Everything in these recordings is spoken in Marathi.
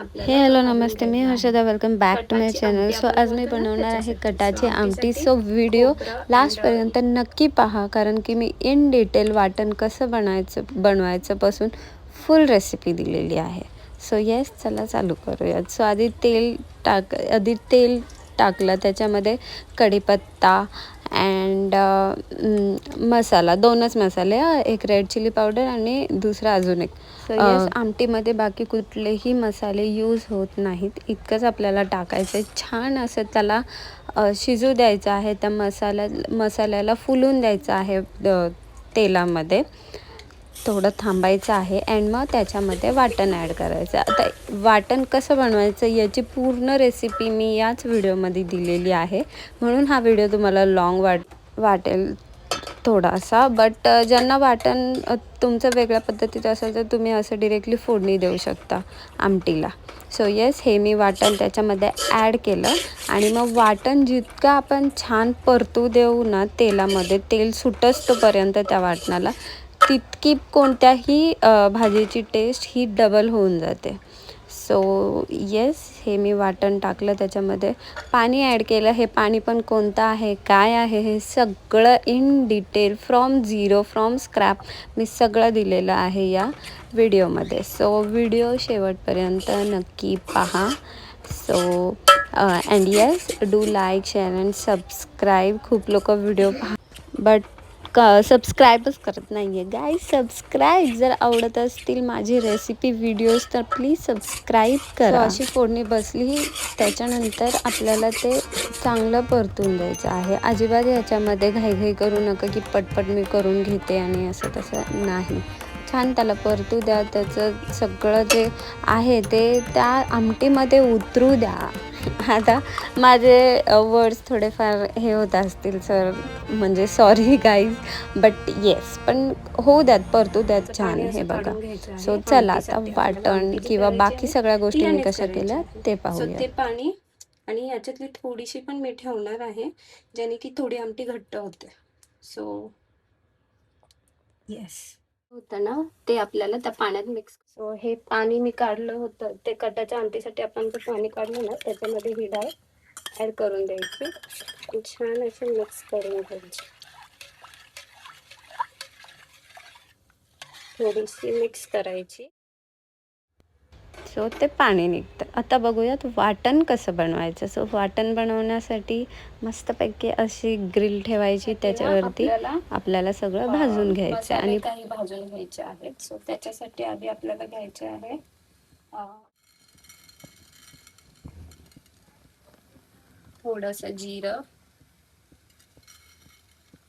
हे हॅलो नमस्ते, मी Harshada. Welcome back to my channel. So आज मी बनवणार आहे कटाची आमटी. सो व्हिडिओ लास्टपर्यंत नक्की पहा, कारण की मी इन डिटेल वाटण कसं बनवायचं पासून फुल रेसिपी दिलेली आहे. सो येस, चला चालू करूयात. सो आधी तेल टाकलं, त्याच्यामध्ये कढीपत्ता अँड मसाला, 2च मसाले, एक रेड चिली पावडर आणि दुसरा अजून एक. सो येस, आमटीमध्ये बाकी कुठलेही मसाले यूज होत नाहीत. इतकंच आपल्याला टाकायचं आहे. छान असं त्याला शिजू द्यायचं आहे. त्या मसाल्याला फुलून द्यायचं आहे तेलामध्ये. थोडं थांबायचं आहे अँड मग त्याच्यामध्ये वाटण ॲड करायचं. आता वाटण कसं बनवायचं याची पूर्ण रेसिपी मी याच व्हिडिओमध्ये दिलेली आहे, म्हणून हा व्हिडिओ तुम्हाला लॉंग वाटेल थोडासा. बट ज्यांना वाटण तुमचं वेगळ्या पद्धतीचं असेल तर तुम्ही असं डिरेक्टली फोडणी देऊ शकता आमटीला. सो येस, हे मी वाटण त्याच्यामध्ये ॲड केलं आणि मग वाटण जितकं आपण छान परतू देऊ ना तेलामध्ये, तेल सुटस्तोपर्यंत त्या वाटणाला, तितकी कोणत्याही भाजीची टेस्ट ही डबल होऊन जाते. सो येस, हे मी वाटण टाकलं, त्याच्यामध्ये पाणी ॲड केलं. हे पाणी पण कोणतं आहे, काय आहे, हे सगळं in detail from zero, from scrap मी सगळं दिलेलं आहे या व्हिडिओमध्ये. सो व्हिडिओ शेवटपर्यंत नक्की पहा. So and yes, do like, share and subscribe. खूप लोक व्हिडिओ बट सबस्क्राईबच करत नाही आहे. गाईज, सबस्क्राईब जर आवडत असतील माझी रेसिपी व्हिडिओज तर प्लीज सबस्क्राईब करा. अशी फोडणी बसली, त्याच्यानंतर आपल्याला ते चांगलं परतून द्यायचं आहे. अजिबात याच्यामध्ये घाईघाई करू नका की पटपट मी करून घेते आणि असं तसं नाही. छान त्याला परतू द्या. त्याचं सगळं जे आहे ते त्या आमटीमध्ये उतरू द्या. आता माझे वर्ड्स थोडेफार हे होत असतील सर, म्हणजे सॉरी गाईज, बट येस, पण होऊ द्यात, परतू द्यात छान. हे बघा. सो चला आता वाटण किंवा बाकी सगळ्या गोष्टी मी कशा केल्या ते पाहूया. ते पाणी आणि याच्यातली थोडीशी पण मी ठेवणार आहे, ज्याने की थोडी आमटी घट्ट होते. सो येस, होतं ना ते आपल्याला त्या पाण्यात मिक्स. सो हे पाणी मी काढलं होतं, ते कटाच्या आमटीसाठी आपण जे पाणी काढलं ना त्याच्यामध्ये ही डाळ ॲड करून द्यायची. छान असे मिक्स करून घ्यायची. थोडीशी मिक्स करायची. सो ते पाणी निघतं. आता बघूयात वाटण कसं बनवायचं. सो वाटण बनवण्यासाठी मस्तपैकी अशी ग्रिल ठेवायची, त्याच्यावरती आपल्याला सगळं भाजून घ्यायचं आणि काही भाजून घ्यायचे आहेत. सो त्याच्यासाठी आधी आपल्याला घ्यायचे आहे थोडंसं जिरं.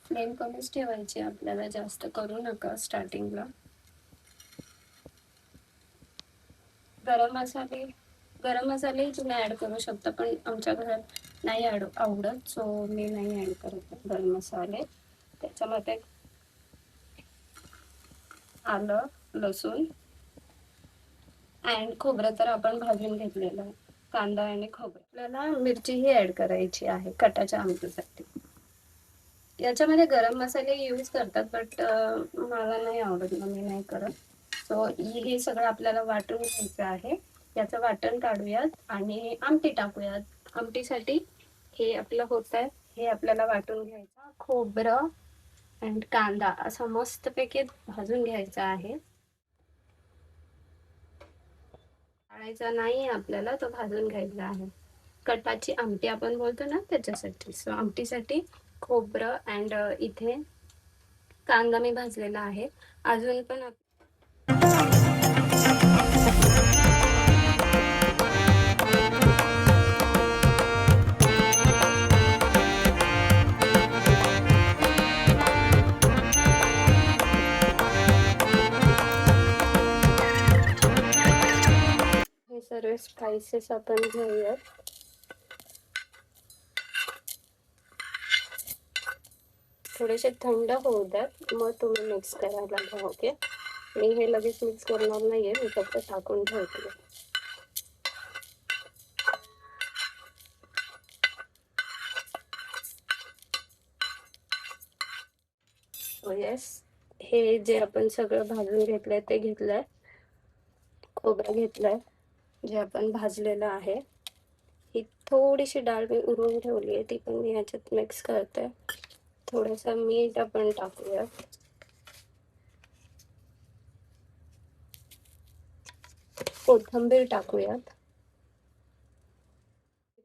फ्लेम कमीच ठेवायची आपल्याला, जास्त करू नका स्टार्टिंगला. गरम मसाले तुम्ही ॲड करू शकता, पण आमच्या घरात नाही आवडत, सो मी नाही ॲड करत गरम मसाले. त्याच्यामध्ये आलं, लसूण अँड खोबरं तर आपण भाजून घेतलेलं आहे. कांदा आणि खोबरं. आपल्याला मिरचीही ॲड करायची आहे कटाच्या आमटीसाठी. याच्यामध्ये गरम मसाले यूज करतात, बट मला नाही आवडत, मी नाही करत. सो हे सगळं आपल्याला वाटून घ्यायचं आहे. याचं वाटण काढूयात आणि आमटी टाकूयात. आमटीसाठी हे आपलं होत आहे, हे आपल्याला वाटून घ्यायचं. खोबरं अँड कांदा असा मस्तपैकी भाजून घ्यायचा आहे. टाळायचा नाही आपल्याला, तो भाजून घ्यायचा आहे. कटाची आमटी आपण बोलतो ना त्याच्यासाठी. सो आमटीसाठी खोबरं अँड इथे कांदा मी भाजलेला आहे. अजून पण हे सर्व स्पाइसेस आपण घेऊयात. थोडेसे थंड होऊ द्यात, मग तुम्ही मिक्स करायला घ्या. ओके, मी हे लगेच मिक्स करणार नाहीये, मी फक्त टाकून ठेवते. येस, हे जे आपण सगळं भाजून घेतलंय ते घेतलंय. खोबरं घेतलंय, जे आपण भाजलेलं आहे. ही थोडीशी डाळ मी उडवून ठेवली आहे, ती पण मी ह्याच्यात मिक्स करते. थोडंसं मीठ आपण टाकूया. कोथिंबीर टाकूयात.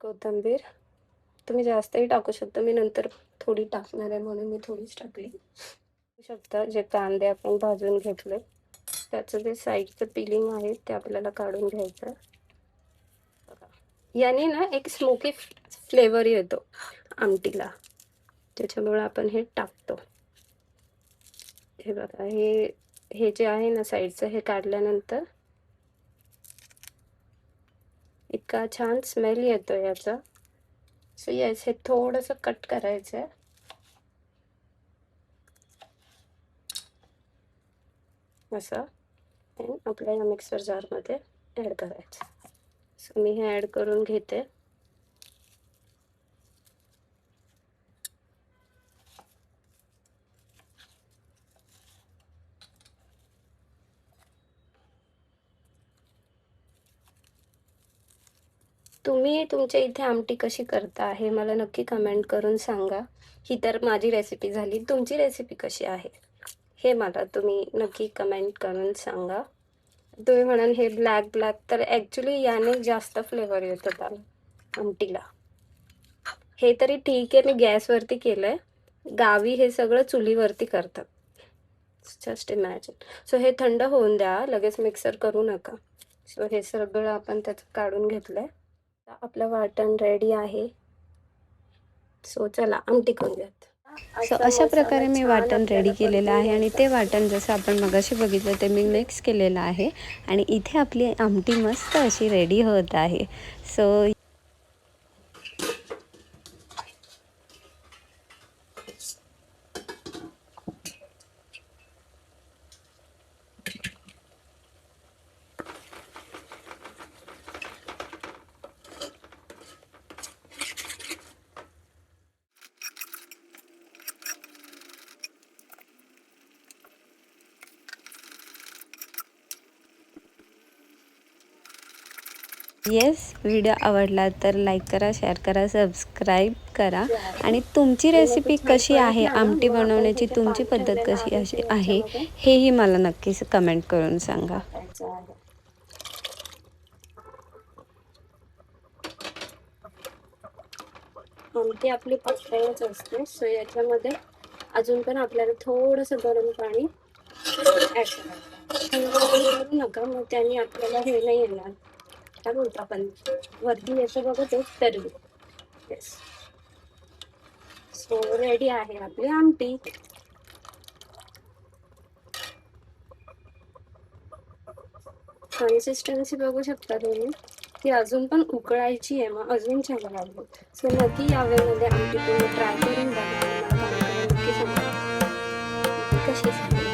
कोथिंबीर तुम्ही जास्तही टाकू शकता, मी नंतर थोडी टाकणार आहे म्हणून मी थोडीच टाकली. शकता जे कांदे आपण भाजून घेतले त्याचं जे साईडचं पिलिंग आहे ते आपल्याला काढून घ्यायचं. याने ना एक स्मोकी फ्लेवर येतो आमटीला, त्याच्यामुळे आपण हे टाकतो. हे बघा, हे जे आहे ना साईडचं, हे काढल्यानंतर इतका छान स्मेल येतो याचा. सो येस, हे थोडंसं कट करायचं आहे. असं आपल्या या मिक्सर जारमध्ये ॲड करायचं. सो मी हे ॲड करून घेते. तुम्ही तुमच्या इथे आमटी कशी करता हे मला नक्की कमेंट करून सांगा. ही तर माझी रेसिपी झाली, तुमची रेसिपी कशी आहे हे मला तुम्ही नक्की कमेंट करून सांगा. तुम्ही म्हणाल हे ब्लॅक ब्लॅक, तर ॲक्च्युली याने जास्त फ्लेवर येतो त्याला आमटीला. हे तरी ठीक आहे, मी गॅसवरती केलं आहे. गावी हे सगळं चुलीवरती करतात. Just imagine. सो हे थंड होऊन द्या, लगेच मिक्सर करू नका. सो हे सगळं आपण त्याचं काढून घेतलं आहे. आपलं वाटण रेडी आहे. सो चला आमटी करूयात. सो अशा प्रकारे मी वाटण रेडी केलेलं आहे आणि ते वाटण जसं आपण मगाशी बघितलं ते मी मिक्स केलेलं आहे आणि इथे आपली आमटी मस्त अशी रेडी होत आहे. सो येस, व्हिडिओ आवडला तर लाईक करा, शेअर करा, सबस्क्राईब करा आणि तुमची रेसिपी कशी आहे, आमटी बनवण्याची तुमची पद्धत कशी अशी आहे हेही मला नक्कीच कमेंट करून सांगा. आमटी आपली पातळच असते. सो याच्यामध्ये अजून पण आपल्याला थोडंसं गरम पाणी ॲड करायचं. नका, मग त्याने आपल्याला हे नाही येणार, काय बोलतो आपण वरती येतं बघा ते तरी. येस, सो रेडी आहे आपली आमटी. कन्सिस्टन्सी बघू शकता तुम्ही, ती अजून पण उकळायची आहे, मग अजून छान लागेल. सो नक्की या वेळेमध्ये आमटी तुम्ही ट्राय करून बघा आणि मला कमेंट नक्की सांगा कशी झाली.